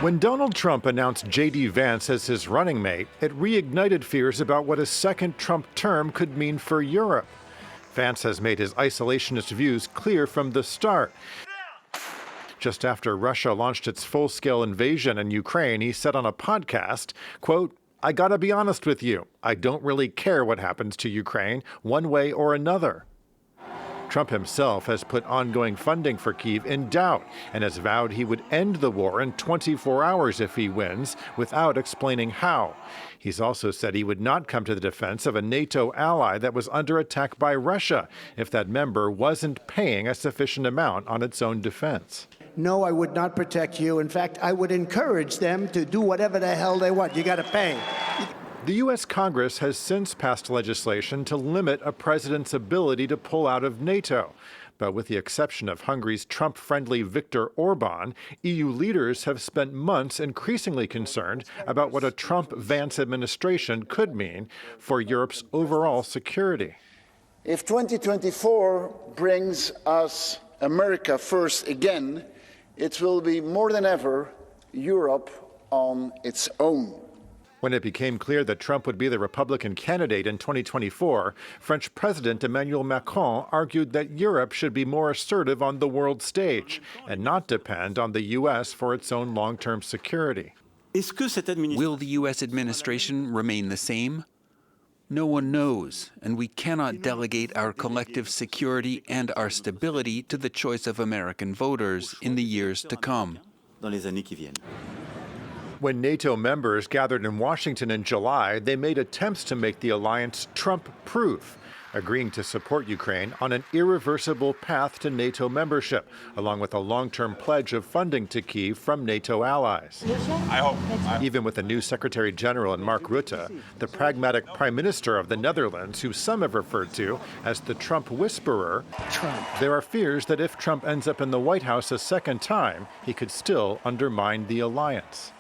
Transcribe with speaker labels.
Speaker 1: When Donald Trump announced J.D. Vance as his running mate, it reignited fears about what a second Trump term could mean for Europe. Vance has made his isolationist views clear from the start. Just after Russia launched its full-scale invasion in Ukraine, he said on a podcast, quote, "I gotta be honest with you, I don't really care what happens to Ukraine, one way or another." Trump himself has put ongoing funding for Kyiv in doubt and has vowed he would end the war in 24 hours if he wins, without explaining how. He's also said he would not come to the defense of a NATO ally that was under attack by Russia if that member wasn't paying a sufficient amount on its own defense.
Speaker 2: No, I would not protect you. In fact, I would encourage them to do whatever the hell they want. You got to pay.
Speaker 1: The U.S. Congress has since passed legislation to limit a president's ability to pull out of NATO. But with the exception of Hungary's Trump-friendly Viktor Orban, EU leaders have spent months increasingly concerned about what a Trump-Vance administration could mean for Europe's overall security.
Speaker 3: If 2024 brings us America first again, it will be more than ever Europe on its own.
Speaker 1: When it became clear that Trump would be the Republican candidate in 2024, French President Emmanuel Macron argued that Europe should be more assertive on the world stage and not depend on the U.S. for its own long-term security.
Speaker 4: Will the U.S. administration remain the same? No one knows, and we cannot delegate our collective security and our stability to the choice of American voters in the years to come.
Speaker 1: When NATO members gathered in Washington in July, they made attempts to make the alliance Trump-proof, agreeing to support Ukraine on an irreversible path to NATO membership, along with a long-term pledge of funding to Kyiv from NATO allies. Even with the new Secretary General in Mark Rutte, the pragmatic Prime Minister of the Netherlands, who some have referred to as the Trump whisperer, there are fears that if Trump ends up in the White House a second time, he could still undermine the alliance.